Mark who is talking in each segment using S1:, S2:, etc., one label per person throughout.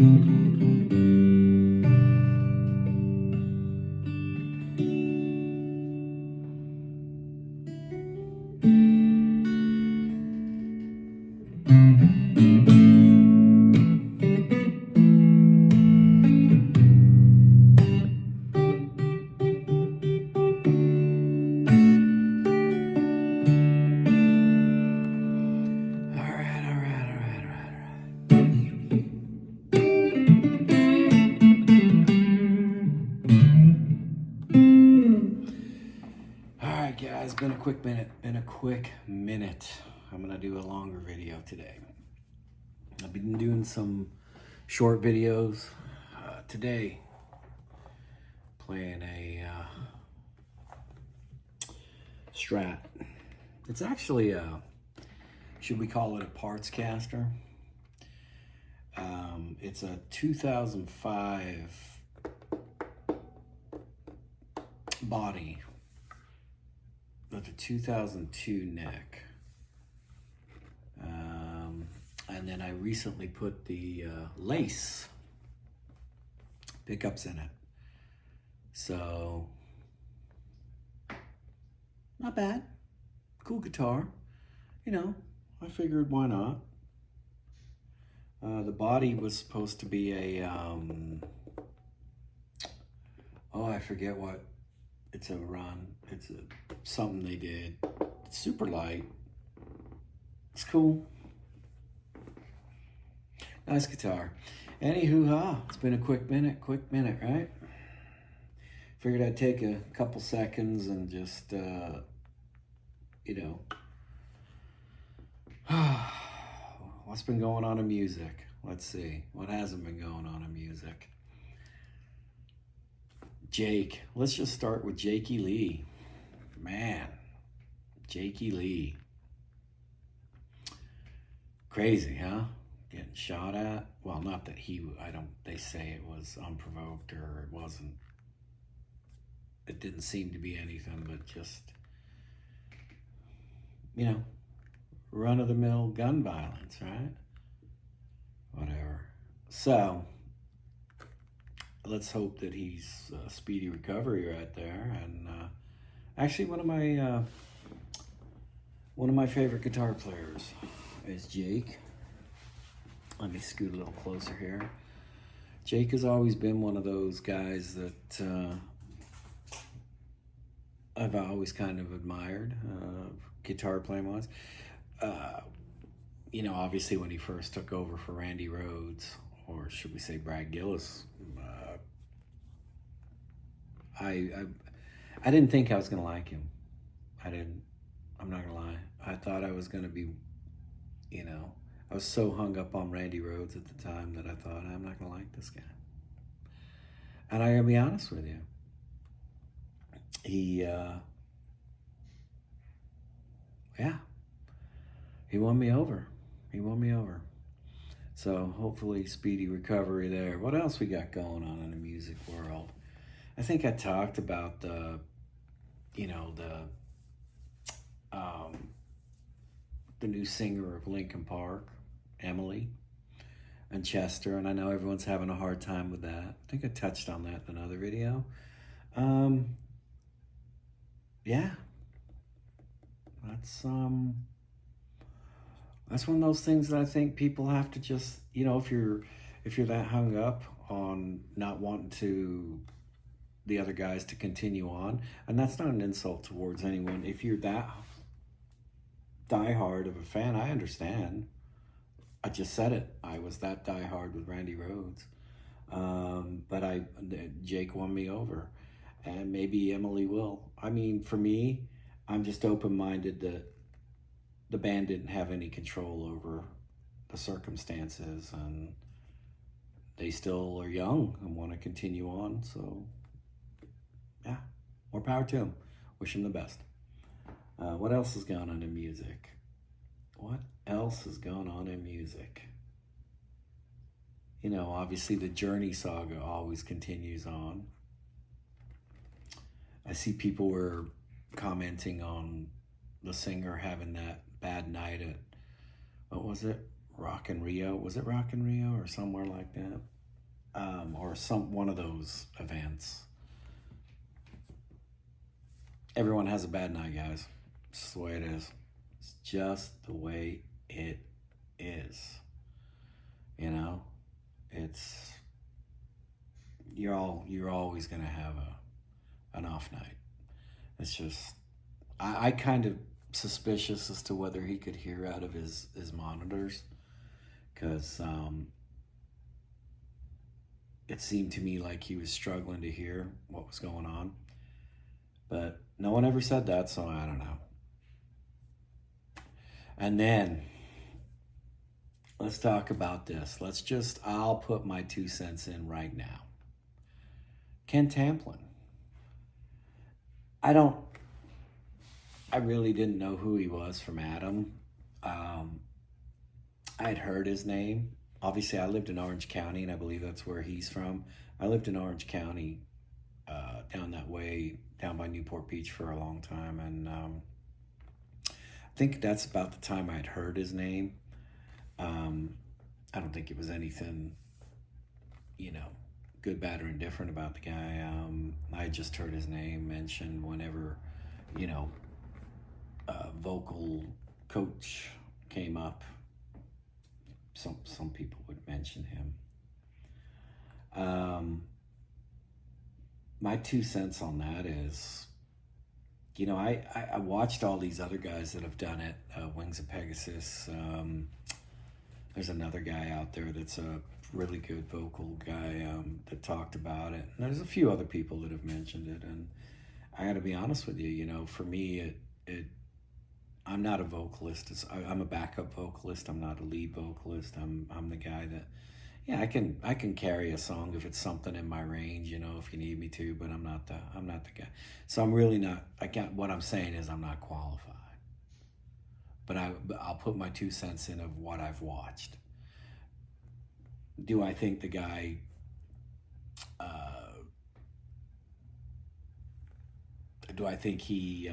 S1: Guys, been a quick minute. I'm gonna do a longer video today. I've been doing some short videos. Today, playing a Strat. It's actually should we call it a parts caster? It's a 2005 body with a 2002 neck. And then I recently put the lace pickups in it. So, not bad. Cool guitar. You know, I figured why not. The body was supposed to be a, I forget what. It's a run. It's something they did. It's super light. It's cool. Nice guitar. Anywho, it's been a quick minute, right? Figured I'd take a couple seconds and just, what's been going on in music? Let's see. What hasn't been going on in music? Jake. Let's just start with Jakey Lee. Man, Jakey Lee. Crazy, huh? Getting shot at. Well, not that they say it was unprovoked or it wasn't. It didn't seem to be anything but just, run-of-the-mill gun violence, right? Whatever. So, let's hope that he's speedy recovery right there. And actually, one of my favorite guitar players is Jake. Let me scoot a little closer here. Jake has always been one of those guys that I've always kind of admired, guitar playing wise. Obviously when he first took over for Randy Rhoads, or should we say Brad Gillis, I didn't think I was gonna like him. I'm not gonna lie. I thought I was gonna be, I was so hung up on Randy Rhoads at the time that I thought, I'm not gonna like this guy. And I gotta be honest with you. He won me over. So hopefully speedy recovery there. What else we got going on in the music world? I think I talked about the new singer of Linkin Park, Emily, and Chester, and I know everyone's having a hard time with that. I think I touched on that in another video. Yeah, that's one of those things that I think people have to just, if you're that hung up on not wanting the other guys to continue on, and that's not an insult towards anyone. If you're that diehard of a fan, I understand. I just said it. I was that diehard with Randy Rhoads, but Jake won me over, and maybe Emily will. I mean, for me, I'm just open-minded that the band didn't have any control over the circumstances, and they still are young and want to continue on. So, yeah, more power to them. Wish them the best. What else is going on in music? Obviously the Journey saga always continues on. I see people were commenting on the singer having that bad night at, what was it? Rock in Rio. Was it Rock in Rio or somewhere like that? Or one of those events. Everyone has a bad night, guys. It's just the way it is. It's just the way it is. You know, it's you're always gonna have an off night. It's just I kind of suspicious as to whether he could hear out of his monitors, because it seemed to me like he was struggling to hear what was going on. But no one ever said that, so I don't know. And then let's talk about this. I'll put my 2 cents in right now. Ken Tamplin. I really didn't know who he was from Adam. I had heard his name. Obviously, I lived in Orange County, and I believe that's where he's from. I lived in Orange County, down that way, down by Newport Beach for a long time, and I think that's about the time I'd heard his name. I don't think it was anything, good, bad, or indifferent about the guy. I just heard his name mentioned whenever, vocal coach came up. Some people would mention him. My 2 cents on that is, I watched all these other guys that have done it. Wings of Pegasus. There's another guy out there that's a really good vocal guy that talked about it. And there's a few other people that have mentioned it. And I got to be honest with you, for me, I'm not a vocalist. I'm a backup vocalist. I'm not a lead vocalist. I'm the guy that, I can carry a song if it's something in my range, if you need me to. But I'm not the guy. So I'm really not. What I'm saying is I'm not qualified. But I'll put my 2 cents in of what I've watched. Do I think the guy? Do I think he?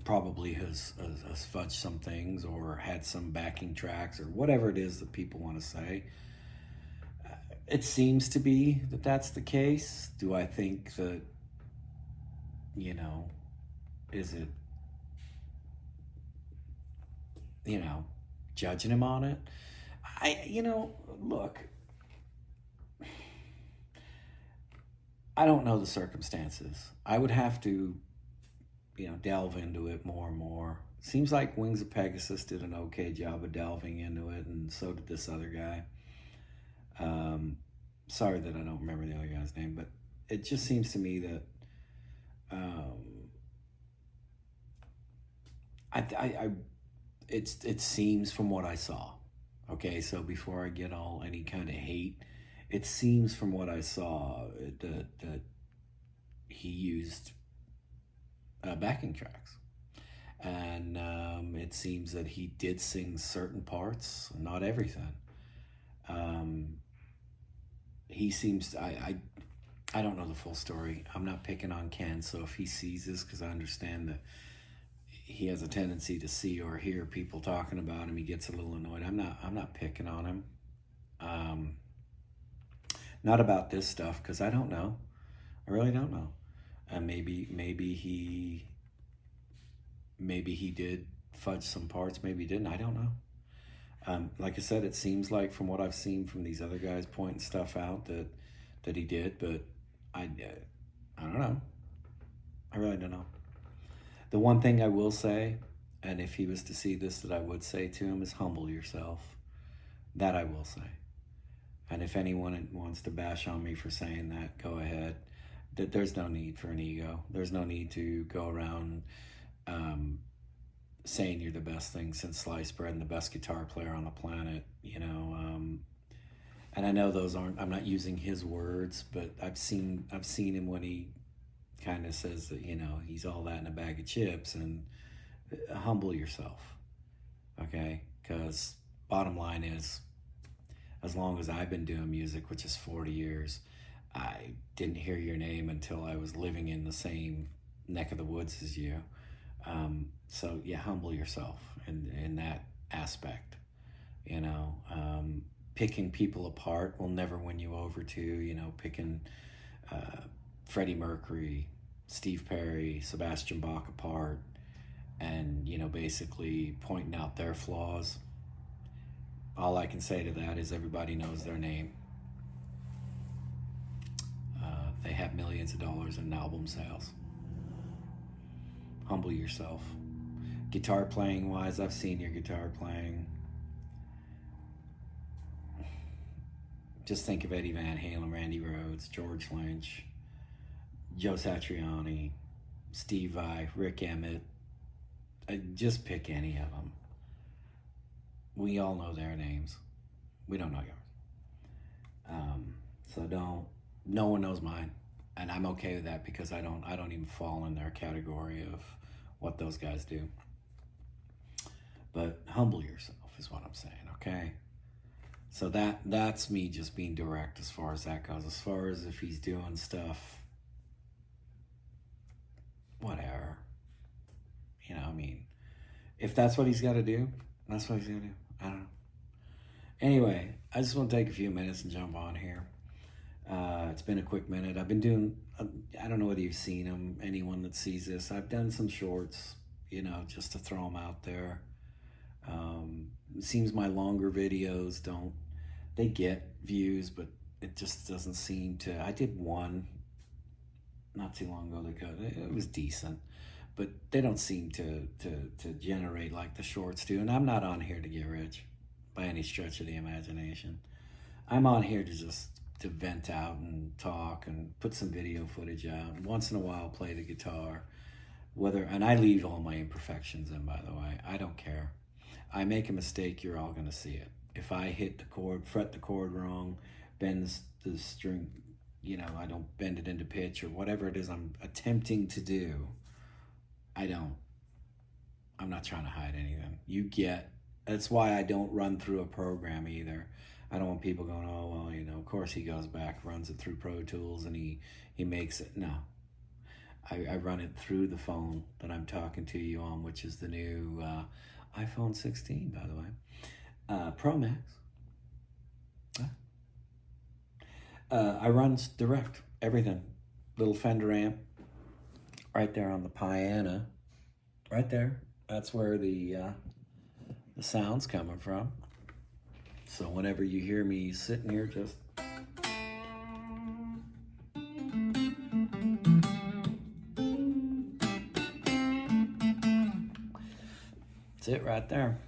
S1: Probably has fudged some things or had some backing tracks or whatever it is that people want to say. It seems to be that that's the case. Do I think that, is it, judging him on it? Look, I don't know the circumstances. I would have to delve into it more and more. Seems like Wings of Pegasus did an okay job of delving into it, and so did this other guy. Sorry that I don't remember the other guy's name, but it just seems to me that it seems from what I saw. Okay, so before I get any kind of hate, it seems from what I saw that he used backing tracks, and it seems that he did sing certain parts, not everything. He seems I don't know the full story. I'm not picking on Ken, so if he sees this, because I understand that he has a tendency to see or hear people talking about him, he gets a little annoyed. I'm not picking on him. Not about this stuff, because I don't know. I really don't know. And maybe he did fudge some parts, maybe he didn't. I don't know. Like I said, it seems like from what I've seen from these other guys pointing stuff out that he did, but I don't know. I really don't know. The one thing I will say, and if he was to see this, that I would say to him, is humble yourself. That I will say. And if anyone wants to bash on me for saying that, go ahead. That there's no need for an ego. There's no need to go around saying you're the best thing since sliced bread and the best guitar player on the planet, and I know those aren't, I'm not using his words, but I've seen him when he kind of says that, he's all that in a bag of chips, and humble yourself, okay? Because bottom line is, as long as I've been doing music, which is 40 years, I didn't hear your name until I was living in the same neck of the woods as you. So yeah, humble yourself in that aspect. You know, picking people apart will never win you over too. You know, picking Freddie Mercury, Steve Perry, Sebastian Bach apart, and you know, basically pointing out their flaws. All I can say to that is everybody knows their name. They have millions of dollars in album sales. Humble yourself. Guitar playing wise, I've seen your guitar playing. Just think of Eddie Van Halen, Randy Rhoads, George Lynch, Joe Satriani, Steve Vai, Rick Emmett. Just pick any of them. We all know their names. We don't know yours. So don't. No one knows mine, and I'm okay with that because I don't even fall in their category of what those guys do. But humble yourself is what I'm saying. Okay. So that's me just being direct as far as that goes. As far as if he's doing stuff, whatever. You know, I mean, if that's what he's got to do, that's what he's got to do. I don't know. Anyway, I just want to take a few minutes and jump on here. It's been a quick minute. I've been doing, I don't know whether you've seen them, anyone that sees this. I've done some shorts, you know, just to throw them out there. It seems my longer videos they get views, but it just doesn't seem to. I did one not too long ago it was decent, but they don't seem to generate like the shorts do. And I'm not on here to get rich by any stretch of the imagination. I'm on here to vent out and talk and put some video footage out, and once in a while play the guitar. And I leave all my imperfections in, by the way. I don't care. I make a mistake, you're all gonna see it. If I hit the chord, fret the chord wrong, bend the string, you know, I don't bend it into pitch or whatever it is I'm attempting to do, I'm not trying to hide anything. That's why I don't run through a program either. I don't want people going, oh, well, you know, of course he goes back, runs it through Pro Tools, and he makes it. No. I run it through the phone that I'm talking to you on, which is the new iPhone 16, by the way. Pro Max. I run direct, everything. Little Fender amp right there on the piano. Right there. That's where the sound's coming from. So whenever you hear me sitting here, just that's it right there.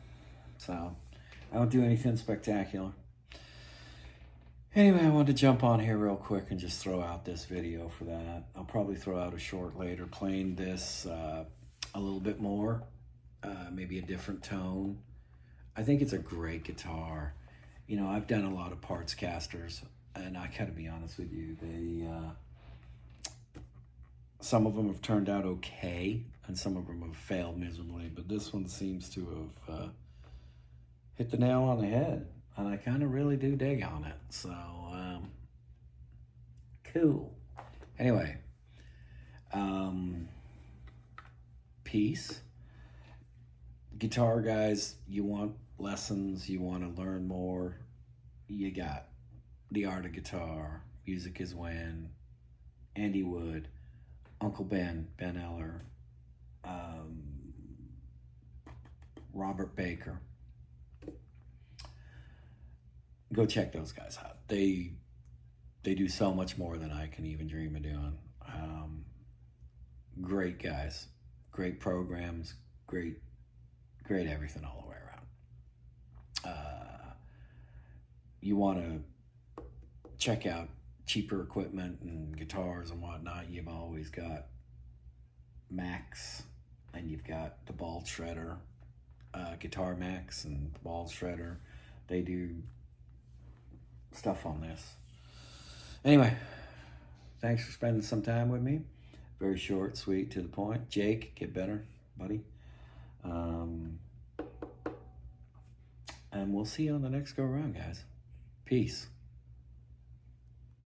S1: So I don't do anything spectacular. Anyway, I wanted to jump on here real quick and just throw out this video for that. I'll probably throw out a short later playing this a little bit more, maybe a different tone. I think it's a great guitar. You know, I've done a lot of parts casters, and I gotta be honest with you, some of them have turned out okay, and some of them have failed miserably, but this one seems to have hit the nail on the head, and I kind of really do dig on it. So, cool. Anyway, peace. Guitar guys, you want lessons, you want to learn more, you got The Art of Guitar, Music is When, Andy Wood, Uncle Ben Eller, Robert Baker. Go check those guys out. They do so much more than I can even dream of doing. Great guys, great programs, great everything all the way around. You want to check out cheaper equipment and guitars and whatnot, you've always got Max, and you've got the Ball Shredder, Guitar Max and the Ball Shredder. They do stuff on this. Anyway, thanks for spending some time with me. Very short, sweet, to the point. Jake, get better, buddy. And we'll see you on the next go around, guys. Peace.